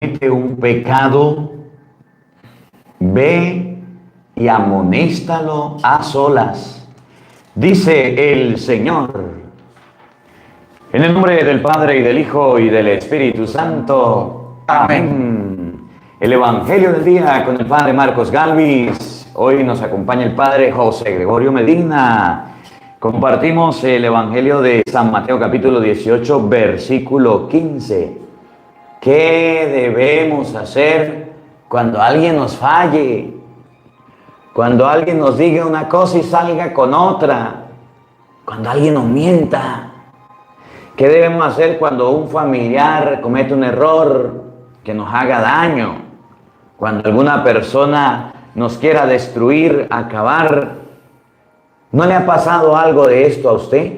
comete un pecado, ve y amonéstalo a solas, dice el Señor. En el nombre del Padre, y del Hijo, y del Espíritu Santo. Amén. El Evangelio del día con el Padre Marcos Galvis. Hoy nos acompaña el Padre José Gregorio Medina. Compartimos el Evangelio de San Mateo capítulo 18, versículo 15. ¿Qué debemos hacer cuando alguien nos falle? Cuando alguien nos diga una cosa y salga con otra. Cuando alguien nos mienta. ¿Qué debemos hacer cuando un familiar comete un error que nos haga daño? Cuando alguna persona nos quiera destruir, acabar. ¿No le ha pasado algo de esto a usted?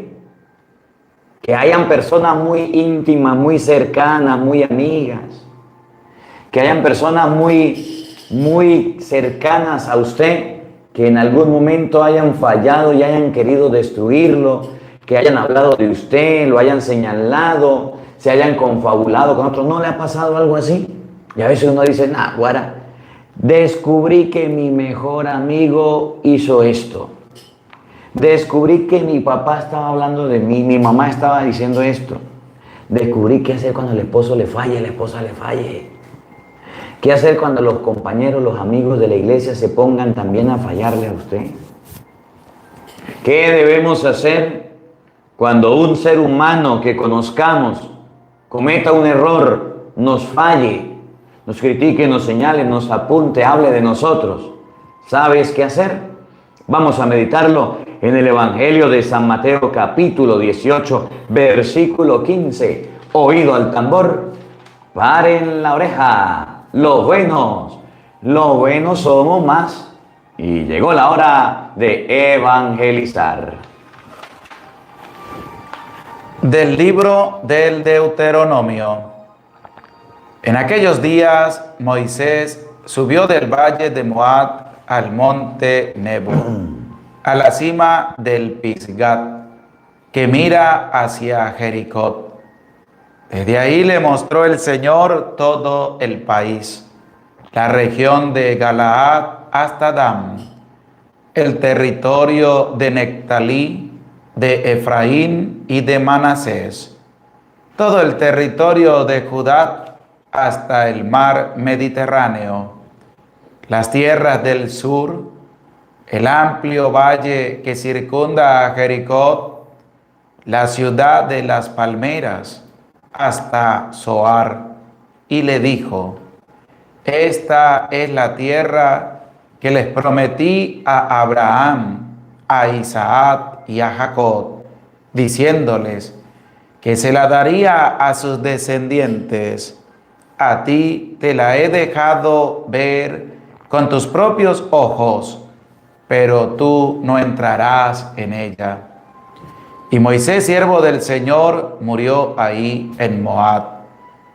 Que hayan personas muy íntimas, muy cercanas, muy amigas. Que hayan personas muy cercanas a usted que en algún momento hayan fallado y hayan querido destruirlo, que hayan hablado de usted, lo hayan señalado, se hayan confabulado con otros. ¿No le ha pasado algo así? Y a veces uno dice, nah, guara, descubrí que mi mejor amigo hizo esto. Descubrí que mi papá estaba hablando de mí, mi mamá estaba diciendo esto. Descubrí qué hacer cuando el esposo le falle, la esposa le falle. ¿Qué hacer cuando los compañeros, los amigos de la iglesia se pongan también a fallarle a usted? ¿Qué debemos hacer cuando un ser humano que conozcamos cometa un error, nos falle, nos critique, nos señale, nos apunte, hable de nosotros? ¿Sabes qué hacer? Vamos a meditarlo en el Evangelio de San Mateo capítulo 18, versículo 15. Oído al tambor, paren la oreja. Los buenos somos más. Y llegó la hora de evangelizar. Del libro del Deuteronomio. En aquellos días Moisés subió del valle de Moab al monte Nebo, a la cima del Pisgat, que mira hacia Jericó. Desde ahí le mostró el Señor todo el país, la región de Galaad hasta Dan, el territorio de Nectalí, de Efraín y de Manasés, todo el territorio de Judá hasta el mar Mediterráneo, las tierras del sur, el amplio valle que circunda a Jericó, la ciudad de las palmeras, hasta Zoar. Y le dijo: esta es la tierra que les prometí a Abraham, a Isaac y a Jacob, diciéndoles que se la daría a sus descendientes. A ti te la he dejado ver con tus propios ojos, pero tú no entrarás en ella. Y Moisés, siervo del Señor, murió ahí en Moab,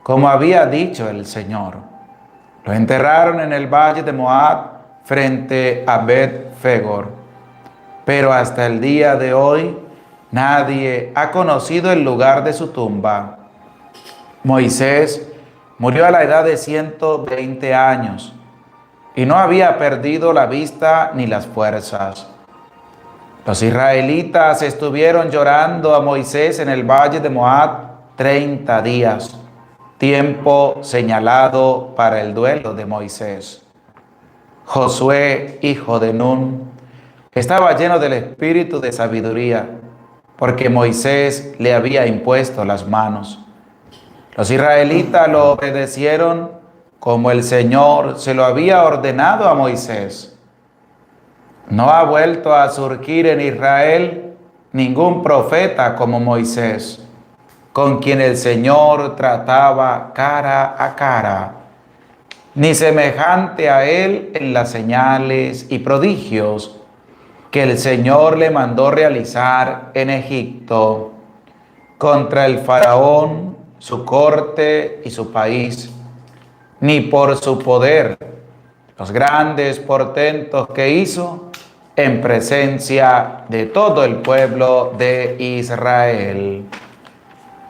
como había dicho el Señor. Lo enterraron en el valle de Moab, frente a Bet-Fegor. Pero hasta el día de hoy, nadie ha conocido el lugar de su tumba. Moisés murió a la edad de 120 años y no había perdido la vista ni las fuerzas. Los israelitas estuvieron llorando a Moisés en el valle de Moab 30 días, tiempo señalado para el duelo de Moisés. Josué, hijo de Nun, estaba lleno del espíritu de sabiduría, porque Moisés le había impuesto las manos. Los israelitas lo obedecieron como el Señor se lo había ordenado a Moisés. No ha vuelto a surgir en Israel ningún profeta como Moisés, con quien el Señor trataba cara a cara, ni semejante a él en las señales y prodigios que el Señor le mandó realizar en Egipto, contra el faraón, su corte y su país, ni por su poder, los grandes portentos que hizo en presencia de todo el pueblo de Israel.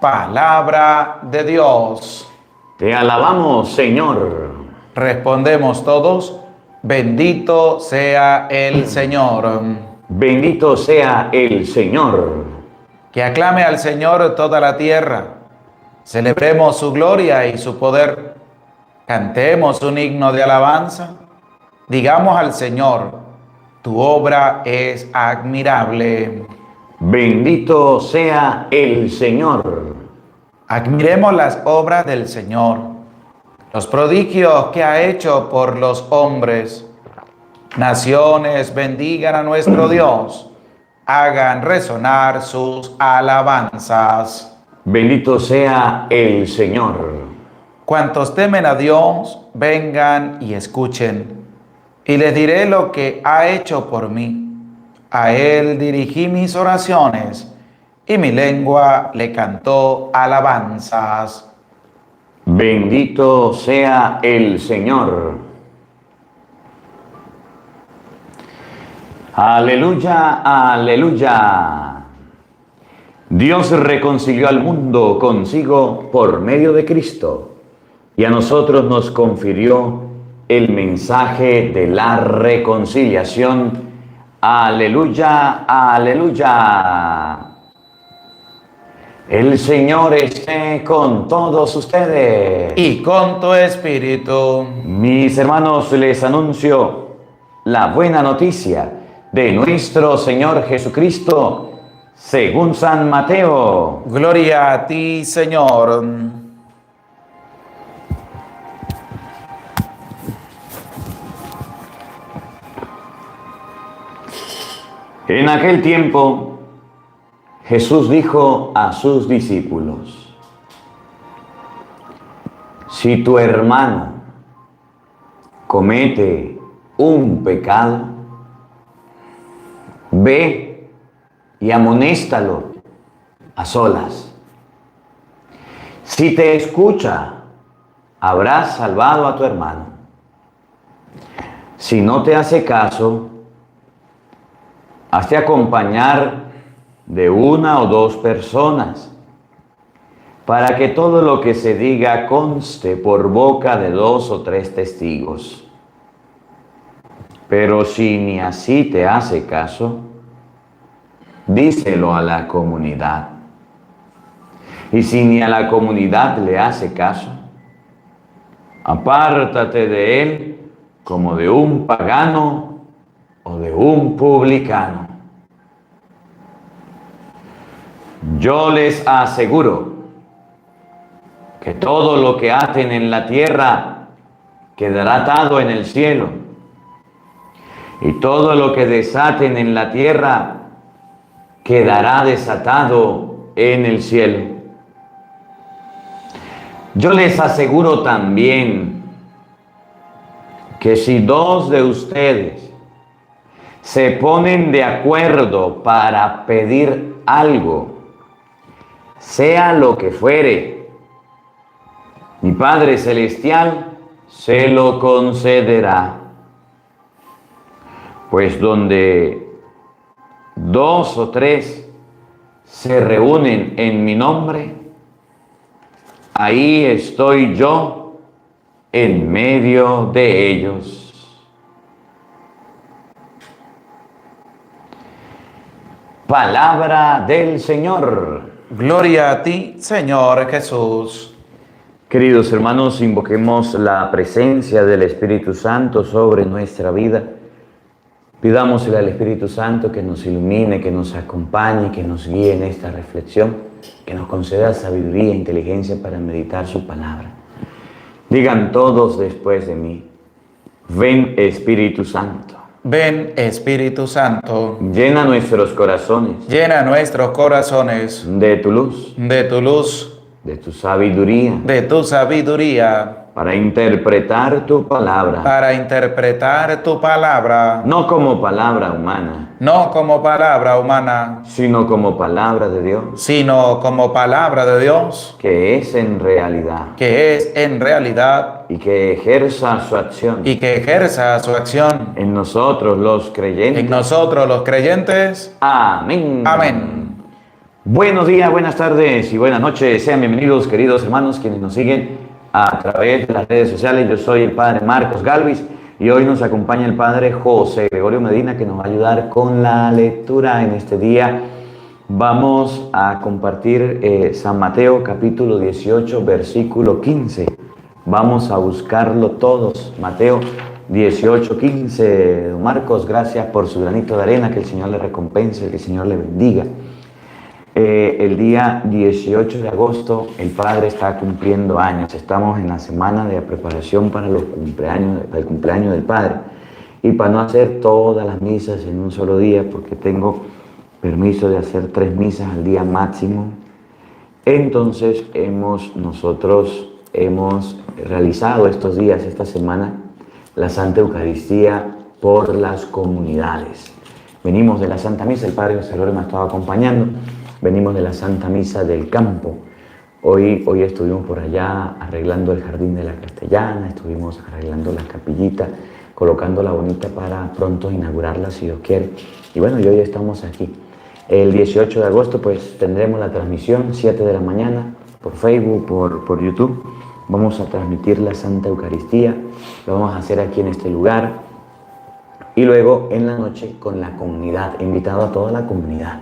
Palabra de Dios. Te alabamos, Señor. Respondemos todos, bendito sea el Señor. Bendito sea el Señor. Que aclame al Señor toda la tierra. Celebremos su gloria y su poder. Cantemos un himno de alabanza. Digamos al Señor, tu obra es admirable. Bendito sea el Señor. Admiremos las obras del Señor, los prodigios que ha hecho por los hombres. Naciones bendigan a nuestro Dios, hagan resonar sus alabanzas. Bendito sea el Señor. Cuantos temen a Dios, vengan y escuchen, y les diré lo que ha hecho por mí. A Él dirigí mis oraciones, y mi lengua le cantó alabanzas. Bendito sea el Señor. Aleluya, aleluya. Dios reconcilió al mundo consigo por medio de Cristo y a nosotros nos confirió el mensaje de la reconciliación. Aleluya, aleluya. El Señor esté con todos ustedes. Y con tu espíritu. Mis hermanos, les anuncio la buena noticia de nuestro Señor Jesucristo según San Mateo. Gloria a ti, Señor. En aquel tiempo, Jesús dijo a sus discípulos: si tu hermano comete un pecado, ve y amonéstalo a solas. Si te escucha, habrás salvado a tu hermano. Si no te hace caso, hazte acompañar de una o dos personas, para que todo lo que se diga conste por boca de 2 o 3 testigos. Pero si ni así te hace caso, díselo a la comunidad. Y si ni a la comunidad le hace caso, apártate de él como de un pagano o de un publicano. Yo les aseguro que todo lo que aten en la tierra quedará atado en el cielo, y todo lo que desaten en la tierra quedará desatado en el cielo. Yo les aseguro también que si 2 de ustedes se ponen de acuerdo para pedir algo, sea lo que fuere, mi Padre Celestial se lo concederá. Pues donde 2 o 3 se reúnen en mi nombre, ahí estoy yo en medio de ellos. Palabra del Señor. Gloria a ti, Señor Jesús. Queridos hermanos, invoquemos la presencia del Espíritu Santo sobre nuestra vida. Pidámosle al Espíritu Santo que nos ilumine, que nos acompañe, que nos guíe en esta reflexión, que nos conceda sabiduría e inteligencia para meditar su palabra. Digan todos después de mí: ven, Espíritu Santo. Ven, Espíritu Santo. Llena nuestros corazones Llena nuestros corazones de tu luz, de tu luz, de tu sabiduría, de tu sabiduría, para interpretar tu palabra, para interpretar tu palabra, no como palabra humana, no como palabra humana, sino como palabra de Dios, sino como palabra de Dios, que es en realidad, y que ejerza su acción y que ejerza su acción en nosotros los creyentes. en nosotros los creyentes. Amén. Amén. Buenos días, buenas tardes y buenas noches. Sean bienvenidos, queridos hermanos, quienes nos siguen a través de las redes sociales. Yo soy el padre Marcos Galvis y hoy nos acompaña el padre José Gregorio Medina, que nos va a ayudar con la lectura en este día. Vamos a compartir San Mateo capítulo 18 versículo 15. Vamos a buscarlo todos. Mateo 18, 15. Don Marcos, gracias por su granito de arena. Que el Señor le recompense, que el Señor le bendiga. El día 18 de agosto el Padre está cumpliendo años. Estamos en la semana de preparación para el cumpleaños del Padre. Y para no hacer todas las misas en un solo día, porque tengo permiso de hacer 3 misas al día máximo, entonces nosotros hemos realizado estos días, esta semana, la Santa Eucaristía por las comunidades. Venimos de la Santa Misa, el Padre José Gregorio me ha estado acompañando. Venimos de la Santa Misa del campo. Hoy estuvimos por allá arreglando el jardín de la Castellana, estuvimos arreglando la capillita, colocándola bonita para pronto inaugurarla, si Dios quiere. Y bueno, y hoy estamos aquí. El 18 de agosto pues tendremos la transmisión, 7 de la mañana, por Facebook, por YouTube. Vamos a transmitir la Santa Eucaristía, lo vamos a hacer aquí en este lugar. Y luego en la noche con la comunidad, invitado a toda la comunidad.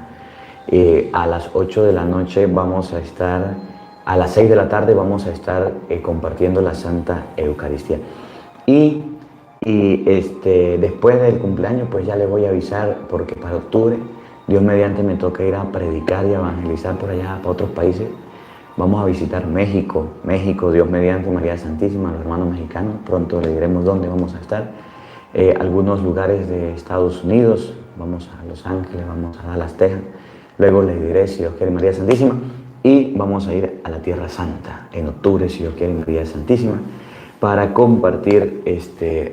A las 8 de la noche vamos a estar, a las 6 de la tarde vamos a estar compartiendo la Santa Eucaristía. Y después del cumpleaños pues ya les voy a avisar, porque para octubre, Dios mediante, me toca ir a predicar y a evangelizar por allá, para otros países. Vamos a visitar México, Dios mediante, María Santísima, los hermanos mexicanos. Pronto le diremos dónde vamos a estar. Algunos lugares de Estados Unidos, vamos a Los Ángeles, vamos a Dallas, Texas. Luego les diré, si Dios quiere, María Santísima. Y vamos a ir a la Tierra Santa en octubre, si Dios quiere, María Santísima, para compartir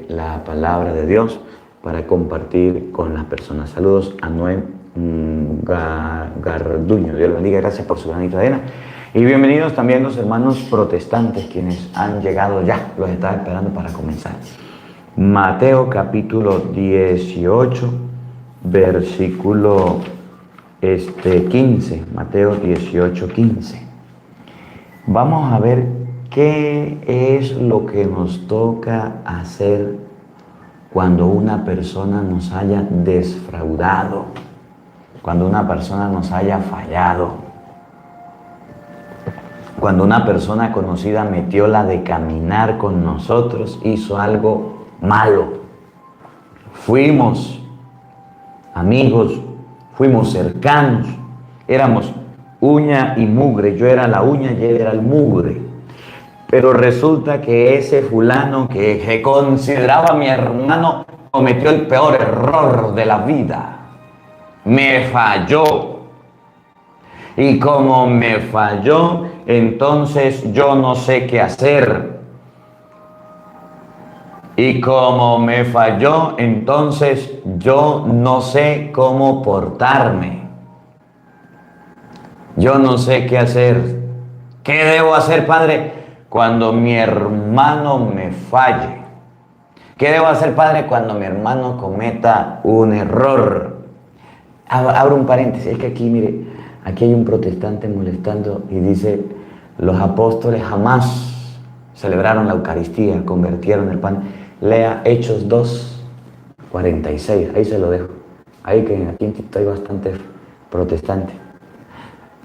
la palabra de Dios, para compartir con las personas. Saludos a Noé Garduño. Dios lo bendiga, gracias por su granito de arena. Y bienvenidos también los hermanos protestantes, quienes han llegado ya, los estaba esperando para comenzar. Mateo capítulo 18, versículo 15, Mateo 18, 15. Vamos a ver qué es lo que nos toca hacer cuando una persona nos haya defraudado, cuando una persona nos haya fallado, cuando una persona conocida metió la de caminar con nosotros, hizo algo malo. Fuimos amigos, fuimos cercanos, éramos uña y mugre. Yo era la uña y él era el mugre. Pero resulta que ese fulano que consideraba mi hermano cometió el peor error de la vida. Me falló. Y como me falló, entonces yo no sé qué hacer. Y como me falló, entonces yo no sé cómo portarme. Yo no sé qué hacer. ¿Qué debo hacer, Padre, cuando mi hermano me falle? ¿Qué debo hacer, Padre, cuando mi hermano cometa un error? Abro un paréntesis, es que aquí, mire, aquí hay un protestante molestando y dice: los apóstoles jamás celebraron la Eucaristía, convirtieron el pan. Lea Hechos 2, 46, ahí se lo dejo. Ahí que aquí en Tito hay bastante protestante.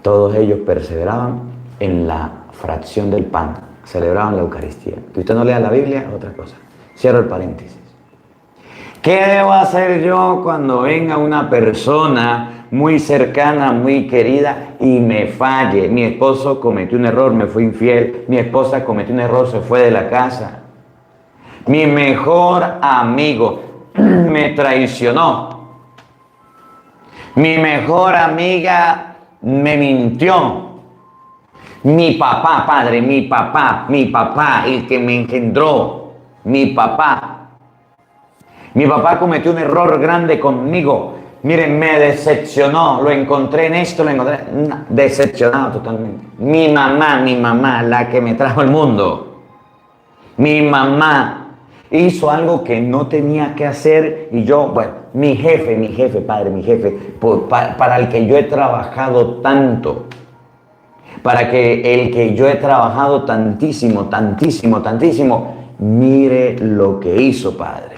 Todos ellos perseveraban en la fracción del pan, celebraban la Eucaristía. Que usted no lea la Biblia, otra cosa. Cierro el paréntesis. ¿Qué debo hacer yo cuando venga una persona muy cercana, muy querida y me falle? Mi esposo cometió un error, me fue infiel. Mi esposa cometió un error, se fue de la casa. Mi mejor amigo me traicionó. Mi mejor amiga me mintió. Mi papá, Padre, mi papá, el que me engendró, mi papá. Mi papá cometió un error grande conmigo. Miren, me decepcionó. Lo encontré en esto, lo encontré decepcionado totalmente. Mi mamá, la que me trajo al mundo. Mi mamá hizo algo que no tenía que hacer y yo, bueno, mi jefe, Padre, mi jefe, para el que yo he trabajado tanto. para que el que yo he trabajado tantísimo, tantísimo, tantísimo, mire lo que hizo, Padre.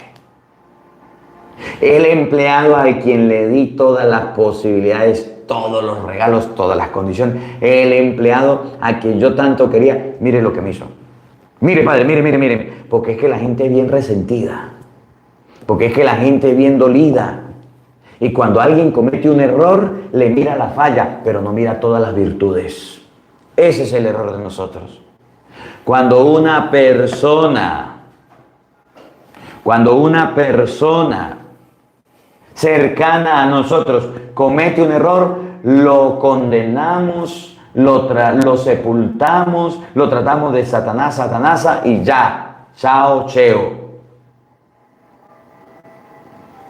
El empleado al quien le di todas las posibilidades, todos los regalos, todas las condiciones. El empleado a quien yo tanto quería, mire lo que me hizo. Mire, Padre, mire, mire, mire. Porque es que la gente es bien resentida. Porque es que la gente es bien dolida. Y cuando alguien comete un error, le mira la falla, pero no mira todas las virtudes. Ese es el error de nosotros. Cuando una persona cercana a nosotros comete un error, lo condenamos, lo sepultamos, lo tratamos de satanasa y ya, chao, cheo.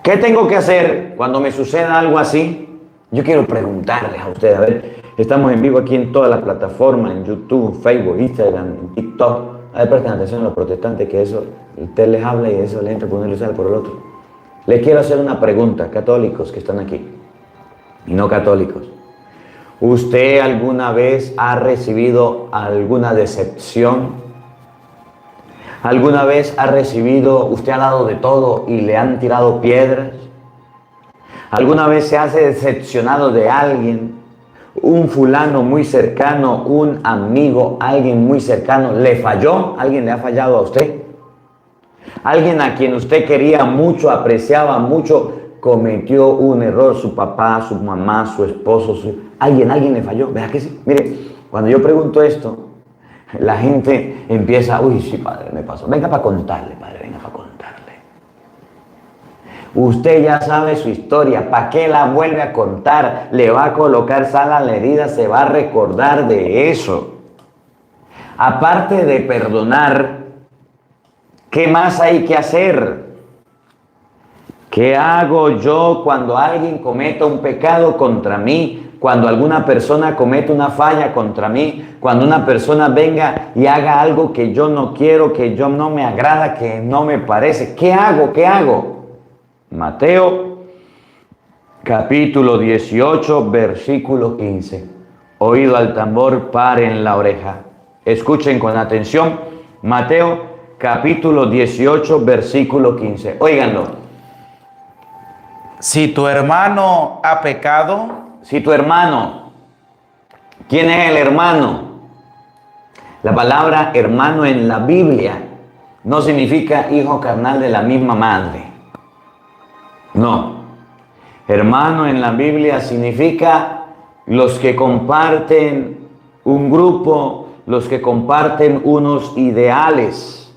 ¿Qué tengo que hacer cuando me suceda algo así? Yo quiero preguntarles a ustedes, a ver, estamos en vivo aquí en todas las plataformas, en YouTube, Facebook, Instagram, en TikTok. A ver, presten atención a los protestantes, que eso, usted les habla y eso le entra por uno y le sale por el otro. Les quiero hacer una pregunta, católicos que están aquí y no católicos. ¿Usted alguna vez ha recibido alguna decepción? ¿Alguna vez usted ha dado de todo y le han tirado piedras? ¿Alguna vez se ha decepcionado de alguien? Un fulano muy cercano, un amigo, alguien muy cercano, ¿le falló? ¿Alguien le ha fallado a usted? Alguien a quien usted quería mucho, apreciaba mucho, cometió un error, su papá, su mamá, su esposo, alguien le falló, ¿verdad que sí? Mire, cuando yo pregunto esto, la gente empieza, uy, sí, Padre, me pasó. Venga para contarle, Padre, venga para contarle. Usted ya sabe su historia, ¿para qué la vuelve a contar? Le va a colocar sal a la herida, se va a recordar de eso. Aparte de perdonar, ¿qué más hay que hacer? ¿Qué hago yo cuando alguien cometa un pecado contra mí? Cuando alguna persona comete una falla contra mí, cuando una persona venga y haga algo que yo no quiero, que yo no me agrada, que no me parece, ¿qué hago? ¿Qué hago? Mateo, capítulo 18, versículo 15. Oído al tambor, paren la oreja. Escuchen con atención. Mateo, capítulo 18, versículo 15. Óiganlo. Si tu hermano ha pecado, Si tu hermano, ¿quién es el hermano? La palabra hermano en la Biblia no significa hijo carnal de la misma madre. No. Hermano en la Biblia significa los que comparten un grupo, los que comparten unos ideales.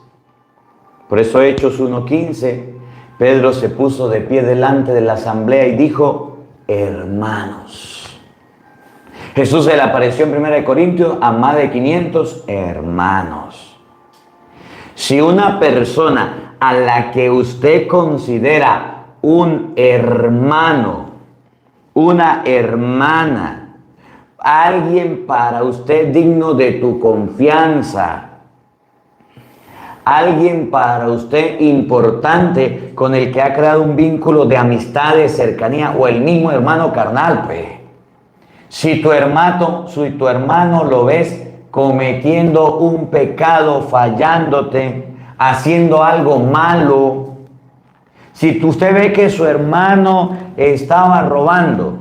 Por eso Hechos 1:15, Pedro se puso de pie delante de la asamblea y dijo: hermanos. Jesús se le apareció en 1 Corintios a más de 500 hermanos. Si una persona a la que usted considera un hermano, una hermana, alguien para usted digno de tu confianza, alguien para usted importante con el que ha creado un vínculo de amistad, de cercanía, o el mismo hermano carnal, pues. Si tu hermano lo ves cometiendo un pecado, fallándote, haciendo algo malo, si usted ve que su hermano estaba robando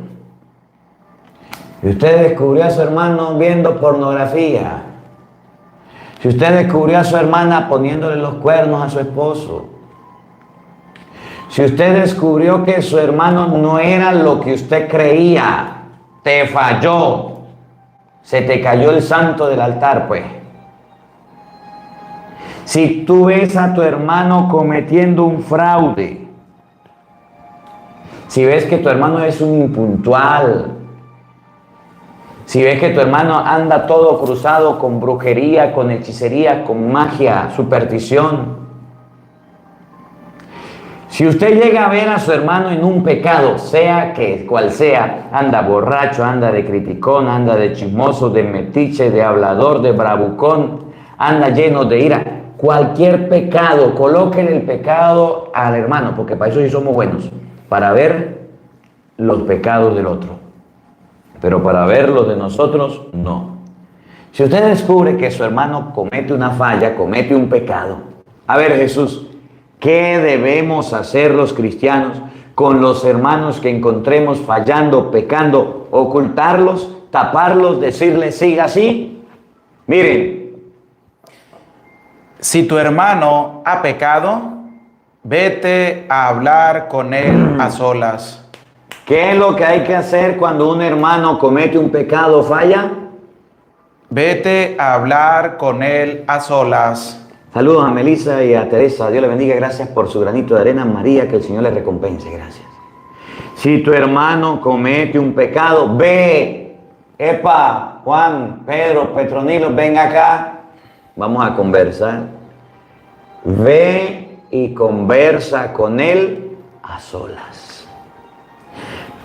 y usted descubrió a su hermano viendo pornografía, si usted descubrió a su hermana poniéndole los cuernos a su esposo, si usted descubrió que su hermano no era lo que usted creía, te falló, se te cayó el santo del altar, pues. Si tú ves a tu hermano cometiendo un fraude, si ves que tu hermano es un impuntual, si ves que tu hermano anda todo cruzado con brujería, con hechicería, con magia, superstición. Si usted llega a ver a su hermano en un pecado, sea que cual sea, anda borracho, anda de criticón, anda de chismoso, de metiche, de hablador, de bravucón, anda lleno de ira, cualquier pecado, colóquenle el pecado al hermano, porque para eso sí somos buenos, para ver los pecados del otro. Pero para ver los de nosotros, no. Si usted descubre que su hermano comete una falla, comete un pecado, a ver, Jesús, ¿qué debemos hacer los cristianos con los hermanos que encontremos fallando, pecando? ¿Ocultarlos, taparlos, decirles siga así? Miren, si tu hermano ha pecado, vete a hablar con él a solas. ¿qué es lo que hay que hacer cuando un hermano comete un pecado o falla? Vete a hablar con él a solas. Saludos a Melissa y a Teresa. Dios le bendiga. Gracias por su granito de arena. María, que el Señor le recompense. Gracias. Si tu hermano comete un pecado, ve. Epa, Juan, Pedro, Petronilo, ven acá. Vamos a conversar. Ve y conversa con él a solas.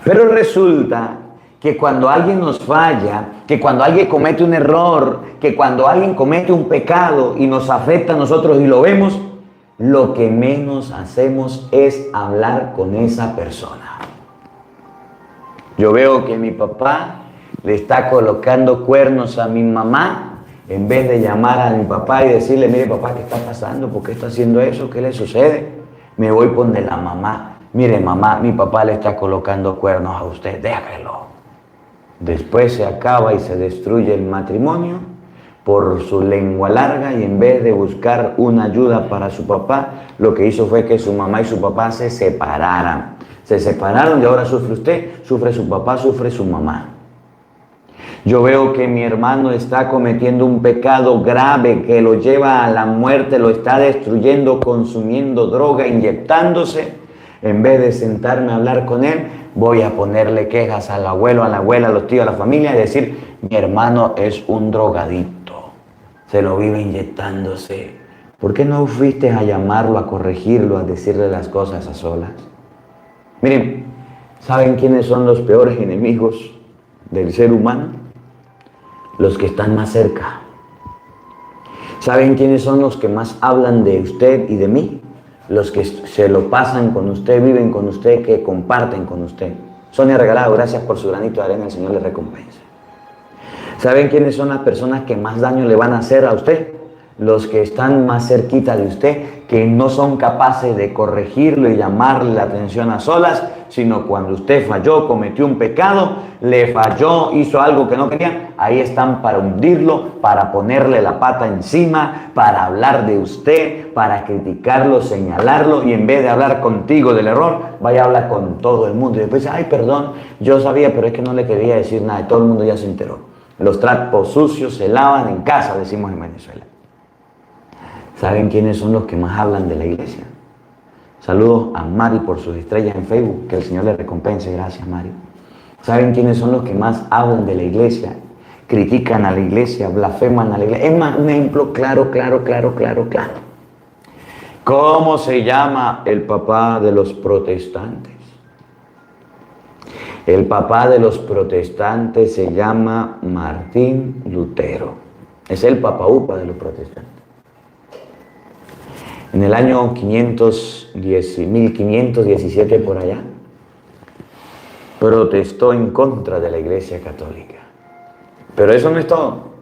Pero resulta que cuando alguien nos falla, que cuando alguien comete un error, que cuando alguien comete un pecado y nos afecta a nosotros y lo vemos, lo que menos hacemos es hablar con esa persona. Yo veo que mi papá le está colocando cuernos a mi mamá, en vez de llamar a mi papá y decirle, mire papá, ¿qué está pasando? ¿Por qué está haciendo eso? ¿Qué le sucede? Me voy por donde la mamá. Mire mamá, mi papá le está colocando cuernos a usted, déjelo. Después se acaba y se destruye el matrimonio por su lengua larga, y en vez de buscar una ayuda para su papá, lo que hizo fue que su mamá y su papá se separaran. Se separaron y ahora sufre usted, sufre su papá, sufre su mamá. Yo veo que mi hermano está cometiendo un pecado grave que lo lleva a la muerte, lo está destruyendo, consumiendo droga, inyectándose. En vez de sentarme a hablar con él, voy a ponerle quejas al abuelo, a la abuela, a los tíos, a la familia y decir, mi hermano es un drogadicto, se lo vive inyectándose. ¿Por qué no fuiste a llamarlo, a corregirlo, a decirle las cosas a solas? Miren, ¿saben quiénes son los peores enemigos del ser humano? Los que están más cerca. ¿Saben quiénes son los que más hablan de usted y de mí? Los que se lo pasan con usted, viven con usted, que comparten con usted. Sonia Regalado, gracias por su granito de arena, el Señor le recompense. ¿Saben quiénes son las personas que más daño le van a hacer a usted? Los que están más cerquita de usted, que no son capaces de corregirlo y llamarle la atención a solas, sino cuando usted falló, cometió un pecado, le falló, hizo algo que no quería, ahí están para hundirlo, para ponerle la pata encima, para hablar de usted, para criticarlo, señalarlo, y en vez de hablar contigo del error, vaya a hablar con todo el mundo. Y después dice, ay, perdón, yo sabía, pero es que no le quería decir nada, y todo el mundo ya se enteró. Los trapos sucios se lavan en casa, decimos en Venezuela. ¿Saben quiénes son los que más hablan de la iglesia? Saludos a Mari por sus estrellas en Facebook, que el Señor le recompense, gracias Mari. ¿Saben quiénes son los que más hablan de la iglesia? Critican a la iglesia, blasfeman a la iglesia. Es más, un ejemplo claro. ¿Cómo se llama el papá de los protestantes? El papá de los protestantes se llama Martín Lutero. Es el papá upa de los protestantes. En el año 1517 por allá, protestó en contra de la Iglesia Católica. Pero eso no es todo.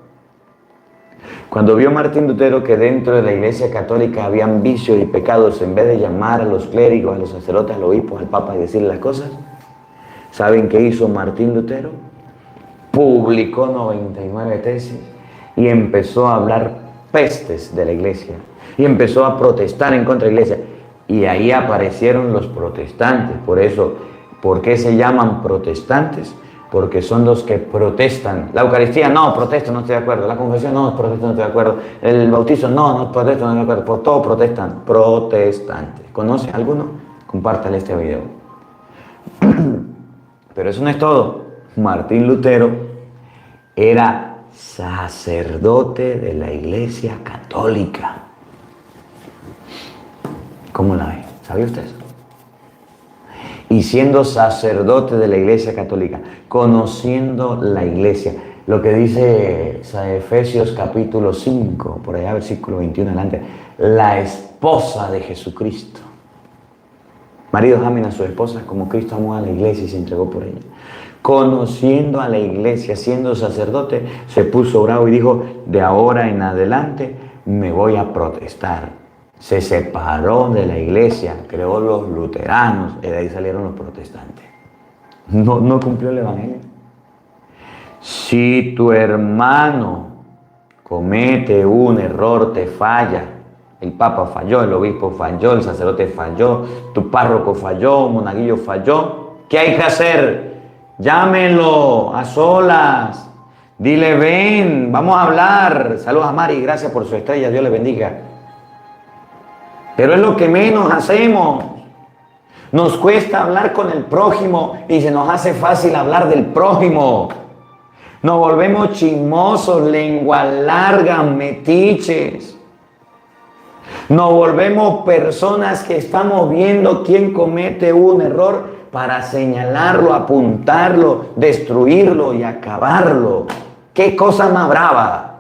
Cuando vio Martín Lutero que dentro de la Iglesia Católica habían vicios y pecados, en vez de llamar a los clérigos, a los sacerdotes, a los obispos, al Papa y decirle las cosas, ¿saben qué hizo Martín Lutero? Publicó 99 tesis y empezó a hablar pestes de la Iglesia. Y empezó a protestar en contra de la iglesia. Y ahí aparecieron los protestantes. Por eso, ¿por qué se llaman protestantes? Porque son los que protestan. La Eucaristía, no, protesto, no estoy de acuerdo. La confesión, no, protesto, no estoy de acuerdo. El bautizo, no, protesto, no estoy de acuerdo. Por todo protestan, protestantes. ¿Conoce alguno? Compártale este video. Pero eso no es todo. Martín Lutero era sacerdote de la Iglesia Católica. ¿Cómo la ve? ¿Sabía usted eso? Y siendo sacerdote de la Iglesia Católica, conociendo la Iglesia, lo que dice Efesios capítulo 5, por allá versículo 21 adelante, la esposa de Jesucristo. Maridos, amen a sus esposas como Cristo amó a la Iglesia y se entregó por ella. conociendo a la iglesia, siendo sacerdote, se puso bravo y dijo, de ahora en adelante me voy a protestar. Se separó de la iglesia, creó los luteranos, y de ahí salieron los protestantes. No cumplió el evangelio. Si tu hermano comete un error, te falla, el papa falló, el obispo falló, el sacerdote falló, tu párroco falló, un monaguillo falló, ¿qué hay que hacer? Llámenlo a solas, dile ven, vamos a hablar. Saludos a Mari, gracias por su estrella, Dios le bendiga. Pero es lo que menos hacemos. Nos cuesta hablar con el prójimo y se nos hace fácil hablar del prójimo. Nos volvemos chismosos, lengua larga, metiches. Nos volvemos personas que estamos viendo quién comete un error para señalarlo, apuntarlo, destruirlo y acabarlo. ¡Qué cosa más brava!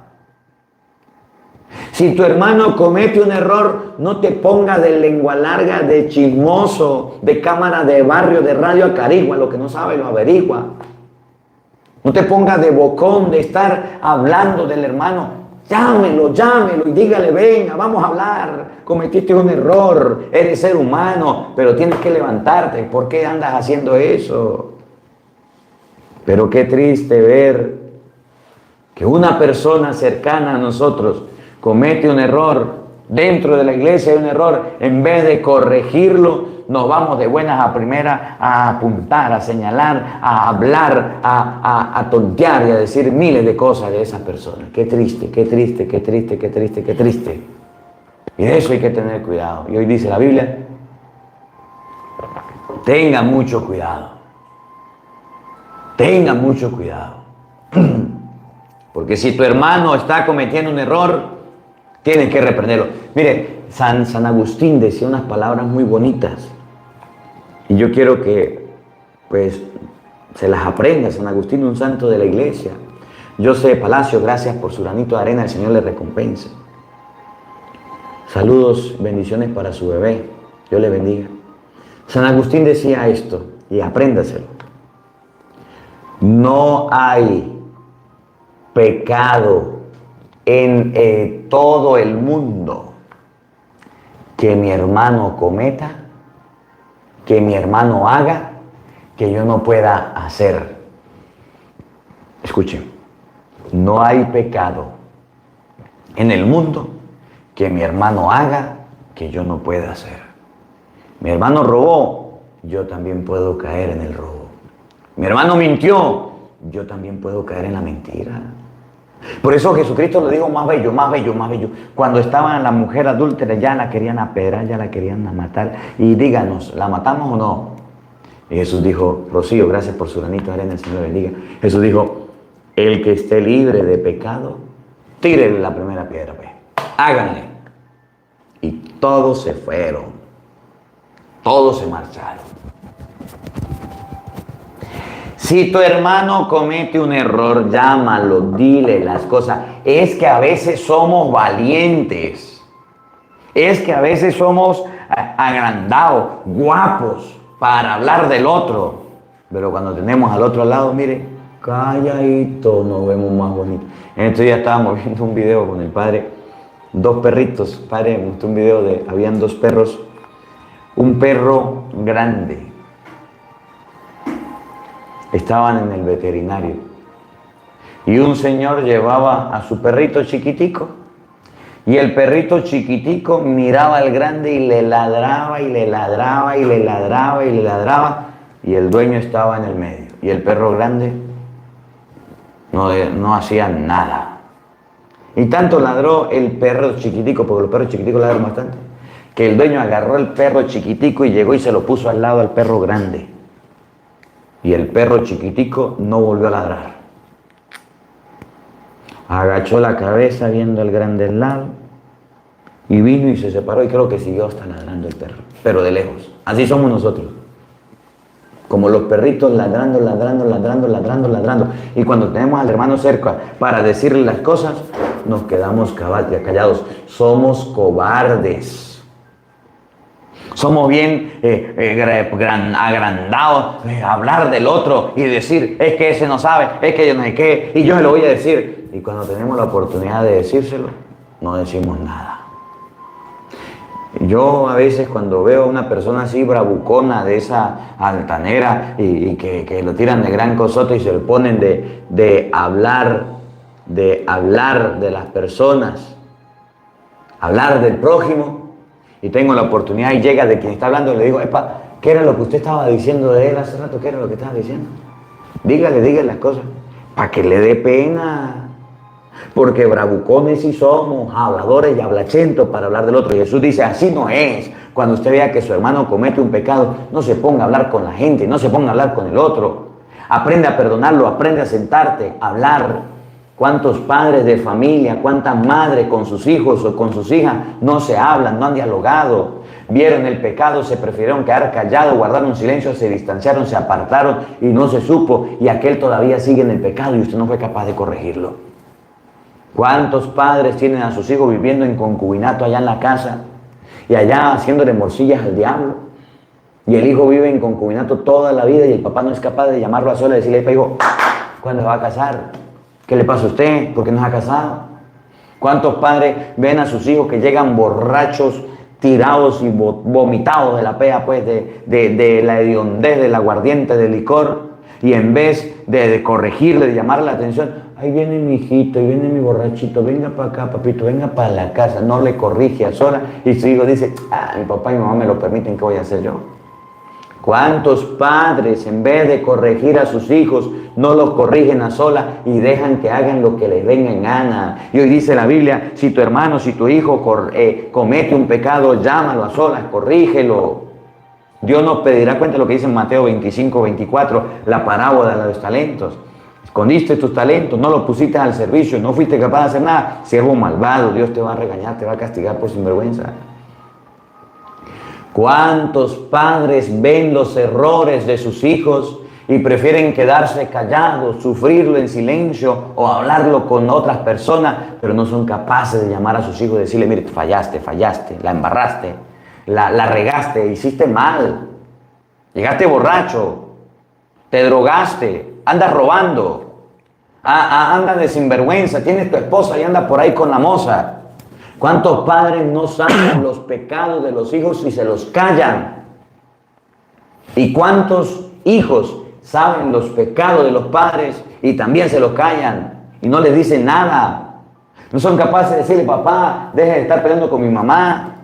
Si tu hermano comete un error, no te pongas de lengua larga, de chismoso, de cámara de barrio, de radio acarigua, lo que no sabe lo averigua. No te pongas de bocón, de estar hablando del hermano. Llámelo y dígale, venga, vamos a hablar. Cometiste un error, eres ser humano, pero tienes que levantarte. ¿Por qué andas haciendo eso? Pero qué triste ver que una persona cercana a nosotros comete un error, dentro de la iglesia hay un error, en vez de corregirlo, nos vamos de buenas a primeras a apuntar, a señalar, a hablar, a tontear y a decir miles de cosas de esa persona. Qué triste, qué triste, qué triste, qué triste, qué triste. Y de eso hay que tener cuidado. Y hoy dice la Biblia, tenga mucho cuidado. Tenga mucho cuidado. Porque si tu hermano está cometiendo un error, tienes que reprenderlo. Mire, San Agustín decía unas palabras muy bonitas. Y yo quiero que, pues, se las aprenda. San Agustín, un santo de la iglesia. José Palacio, gracias por su granito de arena. El Señor le recompense. Saludos, bendiciones para su bebé. Dios le bendiga. San Agustín decía esto, y apréndaselo. No hay pecado en todo el mundo que mi hermano cometa, que mi hermano haga, que yo no pueda hacer. Escuchen, no hay pecado en el mundo que mi hermano haga, que yo no pueda hacer. Mi hermano robó, yo también puedo caer en el robo. Mi hermano mintió, yo también puedo caer en la mentira. Por eso Jesucristo lo dijo más bello, más bello, más bello. Cuando estaba la mujer adúltera, ya la querían apedrear, ya la querían matar. Y díganos, ¿la matamos o no? Y Jesús dijo, Rocío, gracias por su granito de arena, el Señor bendiga. Jesús dijo, el que esté libre de pecado, tírele la primera piedra, pues. Háganle. Y todos se fueron. Todos se marcharon. Si tu hermano comete un error, llámalo, dile las cosas. Es que a veces somos valientes. Es que a veces somos agrandados, guapos, para hablar del otro. Pero cuando tenemos al otro lado, mire, calladito, nos vemos más bonitos. En estos días estábamos viendo un video con el padre, dos perritos. Padre, me mostró un video de, habían dos perros. Un perro grande. Estaban en el veterinario y un señor llevaba a su perrito chiquitico y el perrito chiquitico miraba al grande y le ladraba y le ladraba y le ladraba y le ladraba y el dueño estaba en el medio y el perro grande no hacía nada. Y tanto ladró el perro chiquitico, porque los perros chiquiticos ladran bastante, que el dueño agarró el perro chiquitico y llegó y se lo puso al lado al perro grande. Y el perro chiquitico no volvió a ladrar. Agachó la cabeza viendo al grande al lado y vino y se separó y creo que siguió hasta ladrando el perro, pero de lejos. Así somos nosotros. Como los perritos ladrando, ladrando, ladrando, ladrando, ladrando. Y cuando tenemos al hermano cerca para decirle las cosas, nos quedamos callados. Somos cobardes. Somos bien agrandados, hablar del otro y decir, es que ese no sabe, es que yo no sé qué, y yo se lo voy a decir. Y cuando tenemos la oportunidad de decírselo, no decimos nada. Yo a veces cuando veo a una persona así bravucona, de esa altanera, y que lo tiran de gran cosote y se le ponen de hablar de las personas, hablar del prójimo, y tengo la oportunidad y llega de quien está hablando y le digo, epa, ¿qué era lo que usted estaba diciendo de él hace rato? ¿Qué era lo que estaba diciendo? Dígale las cosas, para que le dé pena. Porque bravucones sí somos, habladores y hablachentos para hablar del otro. Y Jesús dice, así no es. Cuando usted vea que su hermano comete un pecado, no se ponga a hablar con la gente, no se ponga a hablar con el otro. Aprende a perdonarlo, aprende a sentarte, a hablar. ¿Cuántos padres de familia, cuántas madres con sus hijos o con sus hijas no se hablan, no han dialogado? Vieron el pecado, se prefirieron quedar callados, guardaron silencio, se distanciaron, se apartaron y no se supo. Y aquel todavía sigue en el pecado y usted no fue capaz de corregirlo. ¿Cuántos padres tienen a sus hijos viviendo en concubinato allá en la casa y allá haciéndole morcillas al diablo? Y el hijo vive en concubinato toda la vida y el papá no es capaz de llamarlo a solas y decirle, hijo, ¿cuándo se va a casar? ¿Qué le pasa a usted? ¿Por qué no se ha casado? ¿Cuántos padres ven a sus hijos que llegan borrachos, tirados y vomitados de la pea, pues, de la hediondez, del aguardiente, del licor? Y en vez de corregirle, de llamarle la atención, ahí viene mi hijito, ahí viene mi borrachito, venga para acá, papito, venga para la casa. No le corrige a sola y su hijo dice, mi papá y mi mamá me lo permiten, ¿qué voy a hacer yo? ¿Cuántos padres, en vez de corregir a sus hijos, no los corrigen a sola y dejan que hagan lo que les venga en gana? Y hoy dice la Biblia, si tu hermano, si tu hijo comete un pecado, llámalo a solas, corrígelo. Dios nos pedirá cuenta de lo que dice en Mateo 25, 24, la parábola de los talentos. Escondiste tus talentos, no los pusiste al servicio, no fuiste capaz de hacer nada. Siervo malvado, Dios te va a regañar, te va a castigar por sinvergüenza. ¿Cuántos padres ven los errores de sus hijos y prefieren quedarse callados, sufrirlo en silencio o hablarlo con otras personas, pero no son capaces de llamar a sus hijos y decirle, mire, fallaste, la embarraste, la regaste, hiciste mal, llegaste borracho, te drogaste, andas robando, andas de sinvergüenza, tienes tu esposa y anda por ahí con la moza? ¿Cuántos padres no saben los pecados de los hijos y se los callan? ¿Y cuántos hijos saben los pecados de los padres y también se los callan y no les dicen nada? No son capaces de decirle, papá, deje de estar peleando con mi mamá.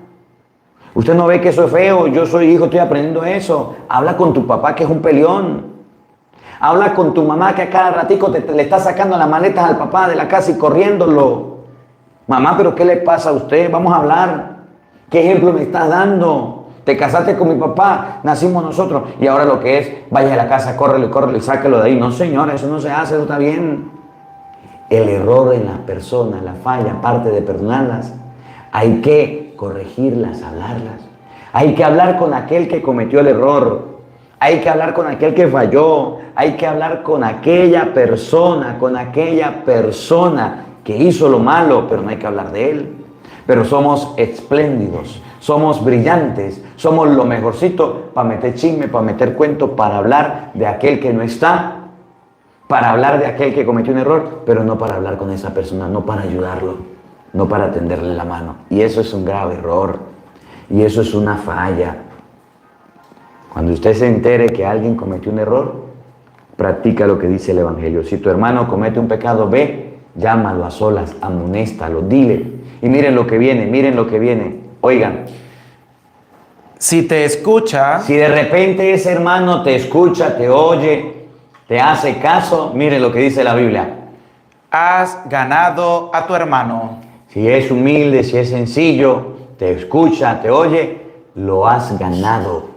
Usted no ve que eso es feo, yo soy hijo, estoy aprendiendo eso. Habla con tu papá que es un peleón. Habla con tu mamá que a cada ratico le está sacando las maletas al papá de la casa y corriéndolo. Mamá, ¿pero qué le pasa a usted? Vamos a hablar. ¿Qué ejemplo me estás dando? Te casaste con mi papá, nacimos nosotros. Y ahora lo que es, vaya a la casa, córrele, sáquelo de ahí. No, señora, eso no se hace, eso está bien. El error en las personas, la falla, aparte de perdonarlas, hay que corregirlas, hablarlas. Hay que hablar con aquel que cometió el error. Hay que hablar con aquel que falló. Hay que hablar con aquella persona que hizo lo malo, pero no hay que hablar de él. Pero somos espléndidos, somos brillantes, somos lo mejorcito para meter chisme, para meter cuento, para hablar de aquel que no está, para hablar de aquel que cometió un error, pero no para hablar con esa persona, no para ayudarlo, no para tenderle la mano. Y eso es un grave error, y eso es una falla. Cuando usted se entere que alguien cometió un error, practica lo que dice el Evangelio. Si tu hermano comete un pecado, ve, llámalo a solas, amonéstalo, dile. Y miren lo que viene, Oigan. Si te escucha, si de repente ese hermano te escucha, te oye, te hace caso, miren lo que dice la Biblia. has ganado a tu hermano. Si es humilde, si es sencillo, te escucha, te oye, lo has ganado.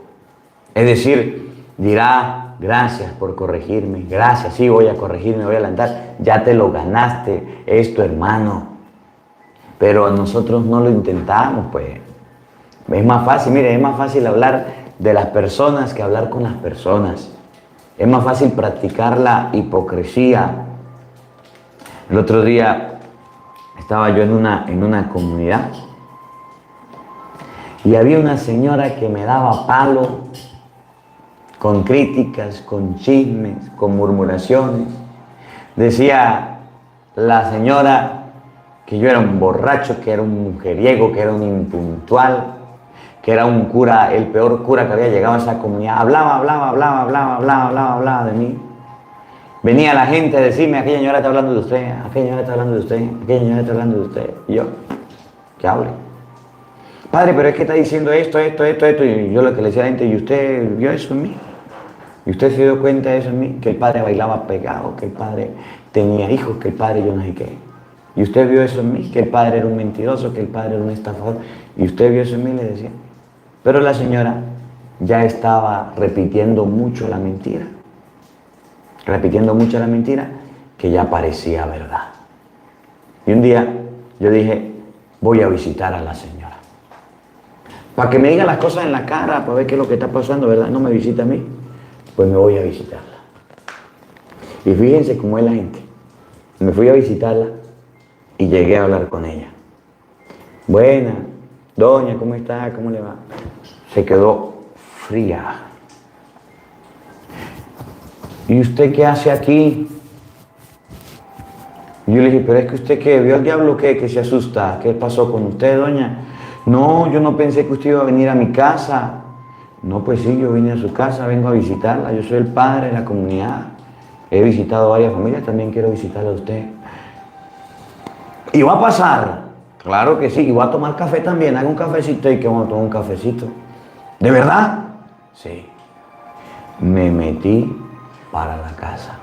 Es decir, dirá, gracias por corregirme, gracias, sí, voy a corregirme, voy a adelantar, ya te lo ganaste, es tu hermano. Pero nosotros no lo intentamos, pues. Es más fácil, mire, es más fácil hablar de las personas que hablar con las personas. Es más fácil practicar la hipocresía. El otro día estaba yo en una comunidad Y había una señora que me daba palo con críticas, con chismes, con murmuraciones. Decía la señora que yo era un borracho, que era un mujeriego, que era un impuntual, que era un cura, el peor cura que había llegado a esa comunidad. Hablaba de mí. Venía la gente a decirme, aquella señora está hablando de usted, aquella señora está hablando de usted, aquella señora está hablando de usted. Y yo, que hable. Padre, pero es que está diciendo esto. Y yo lo que le decía a la gente, ¿y usted vio eso en mí? ¿Y usted se dio cuenta de eso en mí? Que el padre bailaba pegado, que el padre tenía hijos, que el padre yo no sé qué. ¿Y usted vio eso en mí? Que el padre era un mentiroso, que el padre era un estafador. ¿Y usted vio eso en mí? Le decía. Pero la señora ya estaba repitiendo mucho la mentira. Que ya parecía verdad. Y un día yo dije, voy a visitar a la señora. Para que me diga las cosas en la cara, para ver qué es lo que está pasando, ¿verdad? No me visita a mí. Pues me voy a visitarla. Y fíjense cómo es la gente. Me fui a visitarla y llegué a hablar con ella. Buena, doña, ¿cómo está? ¿Cómo le va? Se quedó fría. ¿Y usted qué hace aquí? Y yo le dije, pero es que usted ¿qué? ¿Vio al diablo qué? Que se asusta. ¿Qué pasó con usted, doña? No, yo no pensé que usted iba a venir a mi casa. No, pues sí, yo vine a su casa, vengo a visitarla. Yo soy el padre de la comunidad. He visitado varias familias, también quiero visitarla a usted. ¿Y va a pasar? Claro que sí, y voy a tomar café también. Hago un cafecito y que vamos a tomar un cafecito. ¿De verdad? Sí. Me metí para la casa.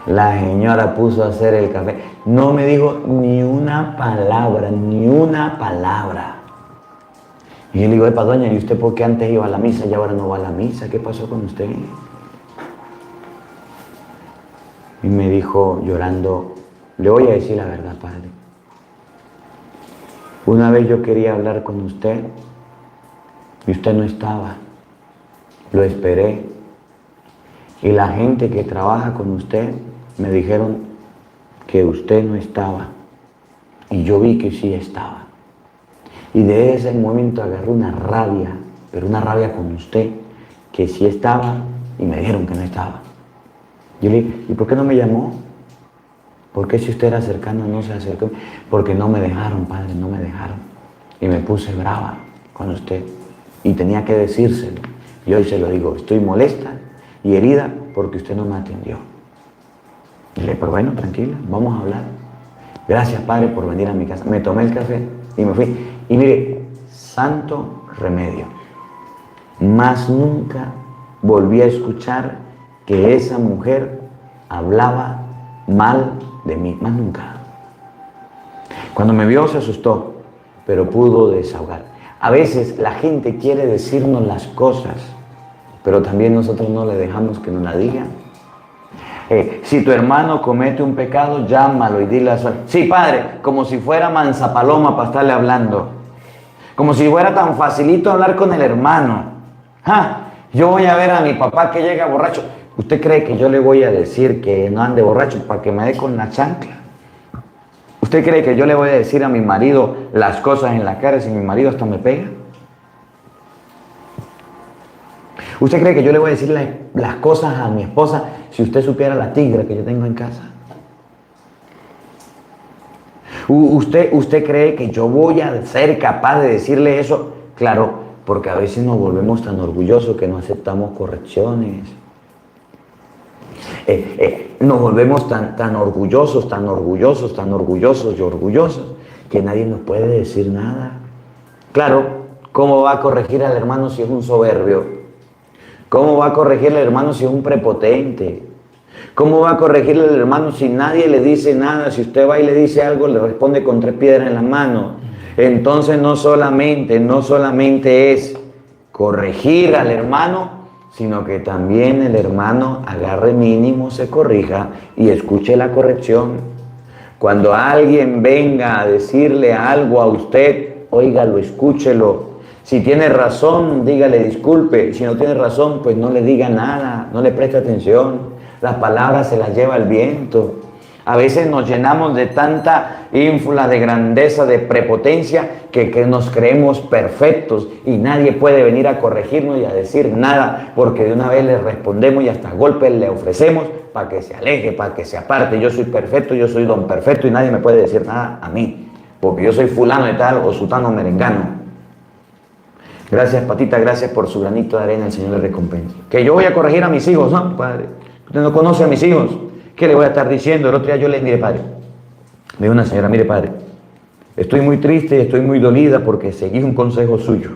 La señora puso a hacer el café. No me dijo ni una palabra. Y yo le digo, epa, doña, ¿y usted por qué antes iba a la misa y ahora no va a la misa? ¿Qué pasó con usted? Y me dijo, llorando, le voy a decir la verdad, padre. Una vez yo quería hablar con usted y usted no estaba. Lo esperé. Y la gente que trabaja con usted me dijeron que usted no estaba. Y yo vi que sí estaba. Y de ese momento agarré una rabia, pero una rabia con usted, que sí estaba, y me dijeron que no estaba. Yo le dije, ¿y por qué no me llamó? ¿Por qué si usted era cercano no se acercó? Porque no me dejaron, padre, no me dejaron. Y me puse brava con usted. Y tenía que decírselo. Y hoy se lo digo, estoy molesta y herida porque usted no me atendió. Y le dije, pero bueno, tranquila, vamos a hablar. Gracias, padre, por venir a mi casa. Me tomé el café y me fui. Y mire, santo remedio. Más nunca volví a escuchar que esa mujer hablaba mal de mí. Más nunca. Cuando me vio se asustó, pero pudo desahogar. A veces la gente quiere decirnos las cosas, pero también nosotros no le dejamos que nos la digan. Si tu hermano comete un pecado, llámalo y dile a su... Sí, padre, como si fuera mansa paloma para estarle hablando. Como si fuera tan facilito hablar con el hermano. Yo voy a ver a mi papá que llega borracho. ¿Usted cree que yo le voy a decir que no ande borracho para que me dé con la chancla? ¿Usted cree que yo le voy a decir a mi marido las cosas en la cara si mi marido hasta me pega? ¿Usted cree que yo le voy a decir las cosas a mi esposa si usted supiera la tigra que yo tengo en casa? ¿Usted cree que yo voy a ser capaz de decirle eso? Claro, porque a veces nos volvemos tan orgullosos que no aceptamos correcciones. Nos volvemos tan orgullosos que nadie nos puede decir nada. Claro, ¿cómo va a corregir al hermano si es un soberbio? ¿Cómo va a corregir al hermano si es un prepotente? ¿Cómo va a corregir al hermano si nadie le dice nada? Si usted va y le dice algo, le responde con 3 piedras en las manos. Entonces no solamente es corregir al hermano, sino que también el hermano agarre mínimo, se corrija y escuche la corrección. Cuando alguien venga a decirle algo a usted, óigalo, escúchelo. Si tiene razón, dígale disculpe. Si no tiene razón, pues no le diga nada, no le preste atención. Las palabras se las lleva el viento. A veces nos llenamos de tanta ínfula, de grandeza, de prepotencia, que nos creemos perfectos y nadie puede venir a corregirnos y a decir nada, porque de una vez le respondemos y hasta golpes le ofrecemos para que se aleje, para que se aparte. Yo soy perfecto, yo soy don perfecto y nadie me puede decir nada a mí, porque yo soy fulano de tal o sutano merengano. Gracias, Patita, gracias por su granito de arena, el Señor le recompensa. Que yo voy a corregir a mis hijos, ¿no, padre? Usted no conoce a mis hijos. ¿Qué le voy a estar diciendo? El otro día yo le dije, padre, me dijo una señora, mire, padre, estoy muy triste y estoy muy dolida porque seguí un consejo suyo.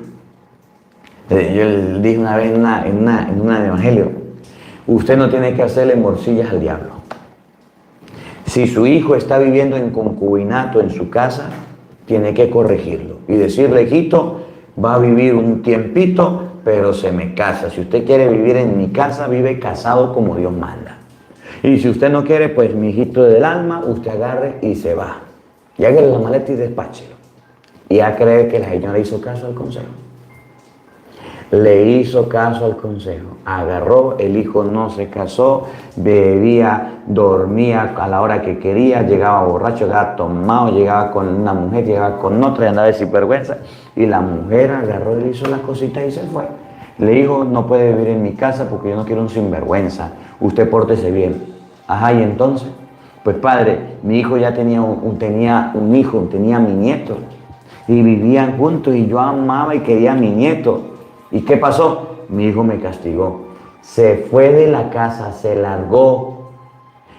Yo le dije una vez en un evangelio, usted no tiene que hacerle morcillas al diablo. Si su hijo está viviendo en concubinato en su casa, tiene que corregirlo y decirle, hijito, va a vivir un tiempito, pero se me casa. Si usted quiere vivir en mi casa, vive casado como Dios manda. Y si usted no quiere, pues mi hijito del alma, usted agarre y se va. Y hágale la maleta y despáchelo. Y ya cree que la señora hizo caso al consejo. Le hizo caso al consejo. Agarró, el hijo no se casó, bebía, dormía a la hora que quería, llegaba borracho, llegaba tomado, llegaba con una mujer, llegaba con otra y andaba de sinvergüenza. Y la mujer agarró, le hizo las cositas y se fue. Le dijo, no puede vivir en mi casa porque yo no quiero un sinvergüenza. Usted pórtese bien. Ajá, y entonces, pues padre, mi hijo ya tenía un hijo, tenía mi nieto. Y vivían juntos y yo amaba y quería a mi nieto. ¿Y qué pasó? Mi hijo me castigó. Se fue de la casa, se largó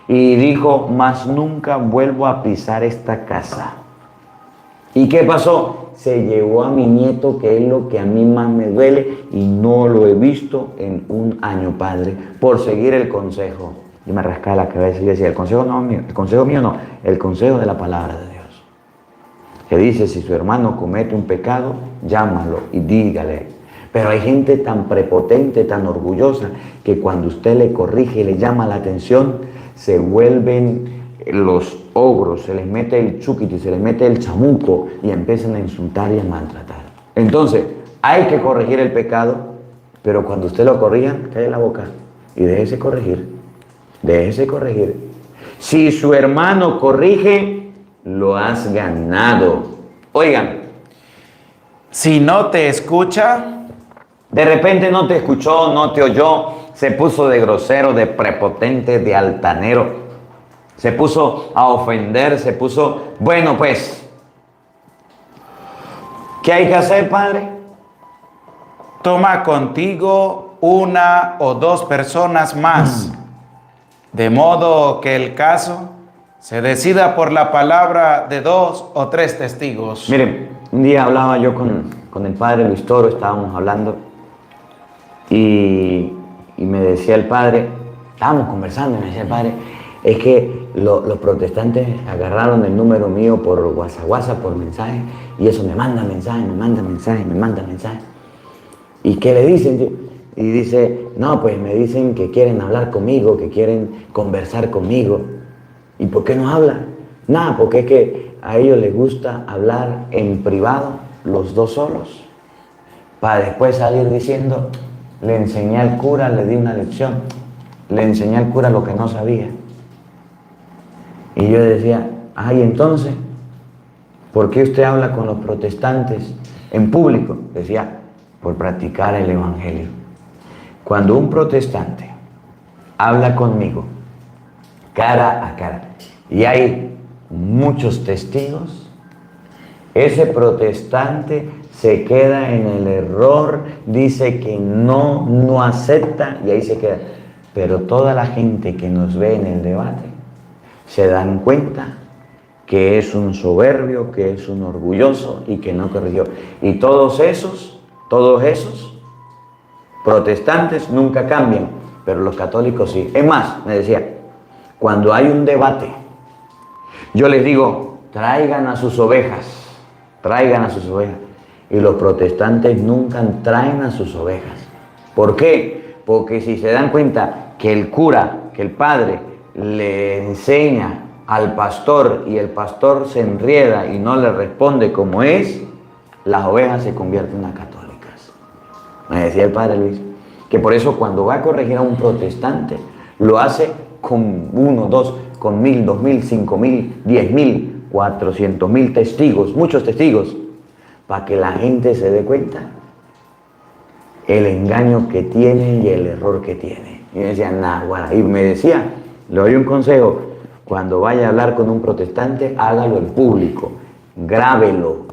y dijo, más nunca vuelvo a pisar esta casa. ¿Y qué pasó? Se llevó a mi nieto, que es lo que a mí más me duele, y no lo he visto en un año, padre, por seguir el consejo. Yo me rascaba la cabeza y decía, el consejo mío no, el consejo de la palabra de Dios. Que dice, si su hermano comete un pecado, llámalo y dígale. Pero hay gente tan prepotente, tan orgullosa, que cuando usted le corrige y le llama la atención, se vuelven los ogros, se les mete el chuquiti, se les mete el chamuco y empiezan a insultar y a maltratar. Entonces, hay que corregir el pecado, pero cuando usted lo corrijan, calle la boca y déjese corregir. Déjese corregir. Si su hermano corrige, lo has ganado. Oigan, Si no te escucha, de repente no te escuchó, no te oyó, se puso de grosero, de prepotente, de altanero, se puso a ofender, se puso, bueno pues, ¿qué hay que hacer, padre? toma contigo una o dos personas más, de modo que el caso se decida por la palabra de 2 o 3 testigos. Miren, un día hablaba yo con el padre Luis Toro, estábamos hablando, y me decía el padre, estábamos conversando, y me decía el padre, es que los protestantes agarraron el número mío por WhatsApp, por mensaje, y eso me manda mensaje, me manda mensaje, me manda mensaje. ¿Y qué le dicen? Y dice, no, pues me dicen que quieren hablar conmigo, que quieren conversar conmigo. ¿Y por qué no hablan? Nada, porque es que a ellos les gusta hablar en privado, los dos solos, para después salir diciendo, le enseñé al cura, le di una lección, le enseñé al cura lo que no sabía. Y yo decía, ay, entonces, ¿por qué usted habla con los protestantes en público? Decía, por practicar el evangelio. Cuando un protestante habla conmigo cara a cara y hay muchos testigos, ese protestante se queda en el error, dice que no acepta y ahí se queda. Pero toda la gente que nos ve en el debate se dan cuenta que es un soberbio, que es un orgulloso y que no corrigió. Y todos esos protestantes nunca cambian, pero los católicos sí. Es más, me decía, cuando hay un debate, yo les digo, traigan a sus ovejas. Y los protestantes nunca traen a sus ovejas. ¿Por qué? Porque si se dan cuenta que el cura, que el padre, le enseña al pastor y el pastor se enrieda y no le responde como es, las ovejas se convierten en católicas. Me decía el padre Luis, que por eso cuando va a corregir a un protestante, lo hace con 1, 2, con 1000, 2000, 5000, 10.000, 400.000 testigos, muchos testigos, para que la gente se dé cuenta el engaño que tiene y el error que tiene. Y me decían, nah, bueno, y me decía, le doy un consejo, cuando vaya a hablar con un protestante, hágalo en público, grábelo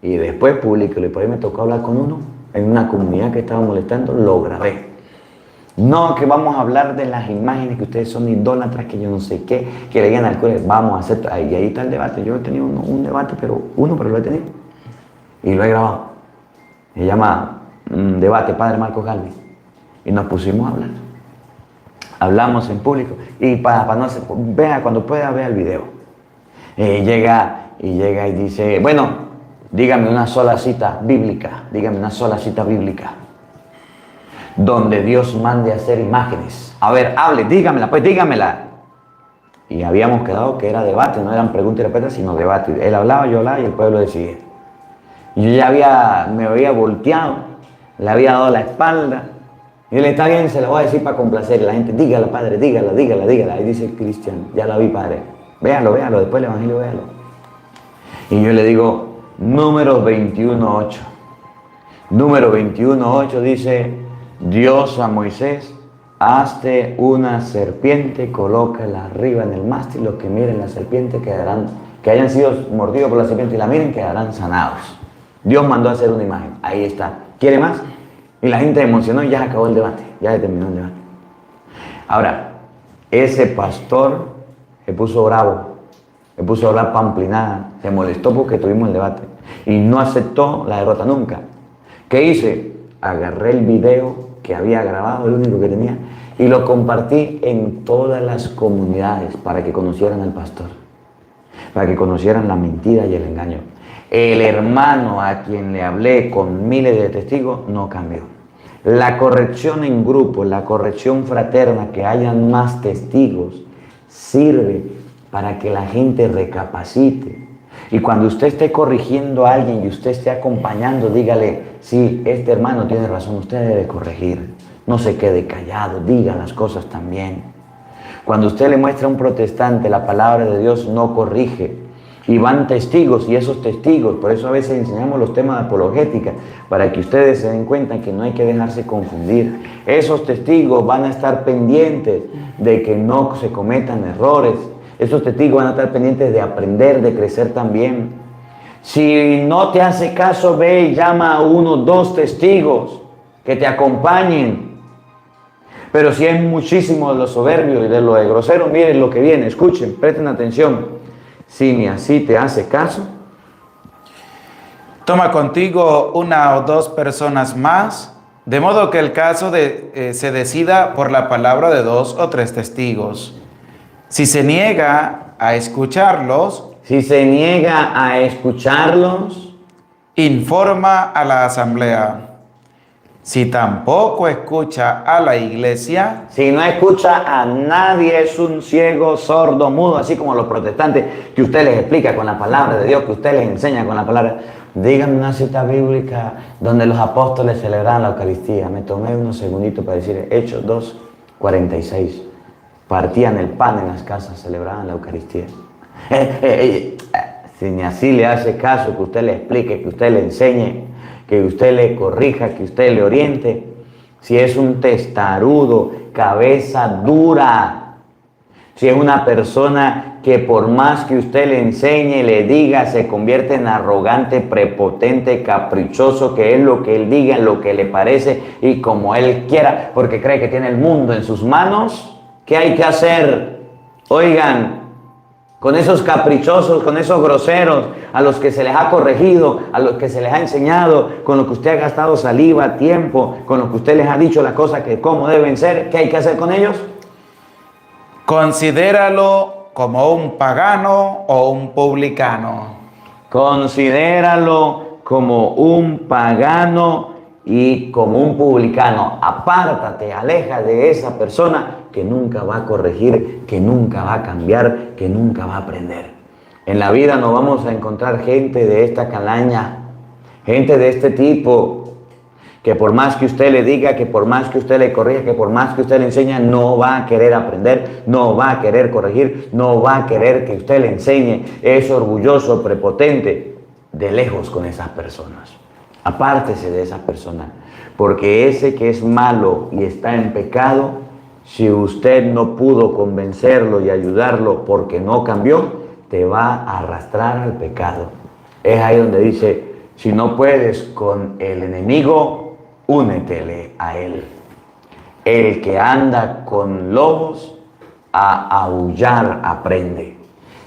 y después públicelo. Y por ahí me tocó hablar con uno en una comunidad que estaba molestando, lo grabé. No, que vamos a hablar de las imágenes, que ustedes son idólatras, que yo no sé qué, que le digan al cura, vamos a hacer, y ahí está el debate. Yo he tenido un debate, pero lo he tenido y lo he grabado. Se llama Debate Padre Marcos Galvez. Y nos pusimos a hablar. Hablamos en público. Y para no hacer, vea, cuando pueda, vea el video. Llega y dice, bueno, dígame una sola cita bíblica, donde Dios mande a hacer imágenes. A ver, hable, dígamela, pues dígamela. Y habíamos quedado que era debate, no eran preguntas y respuestas, sino debate. Él hablaba, yo hablaba y el pueblo decidía. Y yo ya me había volteado, le había dado la espalda. Y él, está bien, se la voy a decir para complacer. Y la gente, dígala, padre, dígala. Ahí dice el cristiano, ya la vi, padre. Véalo, después el evangelio, véalo. Y yo le digo, número 21.8. Número 21.8 dice, Dios a Moisés, hazte una serpiente, colócala arriba en el mástil, los que miren la serpiente que hayan sido mordidos por la serpiente y la miren, quedarán sanados. Dios mandó a hacer una imagen, ahí está. ¿Quiere más? Y la gente emocionó y ya acabó el debate, ya terminó el debate. Ahora, ese pastor se puso bravo, se puso a hablar pamplinada, se molestó porque tuvimos el debate y no aceptó la derrota nunca. ¿Qué hice? Agarré el video que había grabado, el único que tenía, y lo compartí en todas las comunidades para que conocieran al pastor, para que conocieran la mentira y el engaño. El hermano a quien le hablé con miles de testigos no cambió. La corrección en grupo, la corrección fraterna, que hayan más testigos, sirve para que la gente recapacite. Y cuando usted esté corrigiendo a alguien y usted esté acompañando, dígale, sí, este hermano tiene razón, usted debe corregir. No se quede callado, diga las cosas también. Cuando usted le muestra a un protestante la palabra de Dios, no corrige. Y van testigos, y esos testigos, por eso a veces enseñamos los temas de apologética, para que ustedes se den cuenta que no hay que dejarse confundir. Esos testigos van a estar pendientes de que no se cometan errores. Esos testigos van a estar pendientes de aprender, de crecer también. Si no te hace caso, ve y llama a 1 o 2 testigos que te acompañen. Pero si hay muchísimos de los soberbios y de los groseros, miren lo que viene, escuchen, presten atención. Si ni así te hace caso, toma contigo 1 o 2 personas más, de modo que el caso se decida por la palabra de 2 o 3 testigos. Si se niega a escucharlos, informa a la asamblea. Si tampoco escucha a la iglesia, si no escucha a nadie, es un ciego, sordo, mudo, así como los protestantes, que usted les explica con la palabra de Dios, que usted les enseña con la palabra. Díganme una cita bíblica donde los apóstoles celebraban la Eucaristía. Me tomé unos segunditos para decir Hechos 2:46. Partían el pan en las casas, celebraban la Eucaristía. Si ni así le hace caso, que usted le explique, que usted le enseñe, que usted le corrija, que usted le oriente. Si es un testarudo, cabeza dura, si es una persona que por más que usted le enseñe, le diga, se convierte en arrogante, prepotente, caprichoso, que es lo que él diga, lo que le parece y como él quiera, porque cree que tiene el mundo en sus manos, ¿qué hay que hacer? Oigan, con esos caprichosos, con esos groseros, a los que se les ha corregido, a los que se les ha enseñado, con lo que usted ha gastado saliva, tiempo, con lo que usted les ha dicho las cosas que cómo deben ser, ¿qué hay que hacer con ellos? Considéralo como un pagano o un publicano. Considéralo como un pagano y como un publicano. Apártate, aleja de esa persona que nunca va a corregir, que nunca va a cambiar, que nunca va a aprender. En la vida nos vamos a encontrar gente de esta calaña, gente de este tipo, que por más que usted le diga, que por más que usted le corrija, que por más que usted le enseñe, no va a querer aprender, no va a querer corregir, no va a querer que usted le enseñe. Es orgulloso, prepotente. De lejos con esas personas. Apártese de esas personas, porque ese que es malo y está en pecado, si usted no pudo convencerlo y ayudarlo porque no cambió, te va a arrastrar al pecado. Es ahí donde dice, si no puedes con el enemigo, únetele a él. El que anda con lobos, a aullar aprende.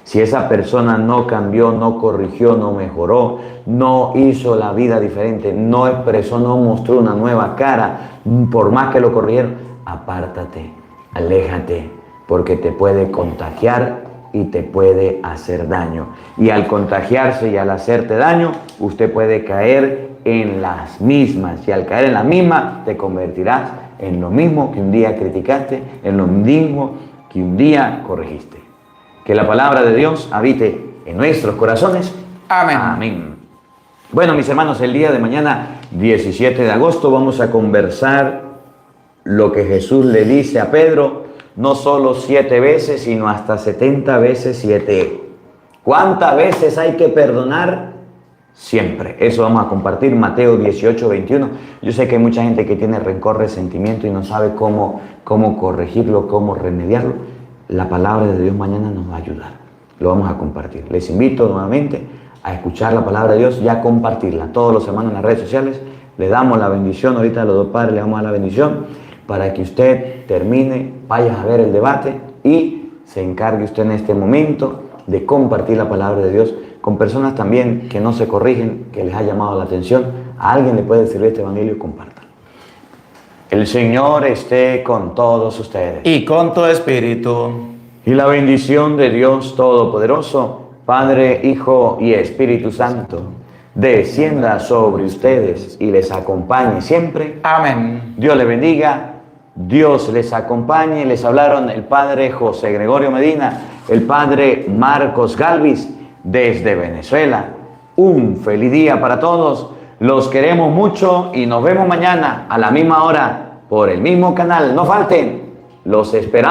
Si esa persona no cambió, no corrigió, no mejoró, no hizo la vida diferente, no expresó, no mostró una nueva cara, por más que lo corrigieron, apártate, aléjate, porque te puede contagiar y te puede hacer daño. Y al contagiarse y al hacerte daño, usted puede caer en las mismas. Y al caer en la misma, te convertirás en lo mismo que un día criticaste, en lo mismo que un día corregiste. Que la palabra de Dios habite en nuestros corazones. Amén. Amén. Bueno, mis hermanos, el día de mañana, 17 de agosto, vamos a conversar lo que Jesús le dice a Pedro, no solo 7 veces, sino hasta 70 veces 7. ¿Cuántas veces hay que perdonar? Siempre. Eso vamos a compartir, Mateo 18, 21. Yo sé que hay mucha gente que tiene rencor, resentimiento y no sabe cómo corregirlo, cómo remediarlo. La palabra de Dios mañana nos va a ayudar. Lo vamos a compartir. Les invito nuevamente a escuchar la palabra de Dios y a compartirla. Todos los hermanos en las redes sociales le damos la bendición. Ahorita a los dos padres le damos a la bendición para que usted termine, vaya a ver el debate y se encargue usted en este momento de compartir la palabra de Dios con personas también que no se corrigen, que les ha llamado la atención. A alguien le puede servir este evangelio, compártalo. El Señor esté con todos ustedes. Y con tu espíritu. Y la bendición de Dios Todopoderoso, Padre, Hijo y Espíritu Santo, descienda sobre ustedes y les acompañe siempre. Amén. Dios les bendiga, Dios les acompañe. Les hablaron el Padre José Gregorio Medina, el Padre Marcos Galvis, desde Venezuela. Un feliz día para todos. Los queremos mucho y nos vemos mañana a la misma hora por el mismo canal. No falten, los esperamos.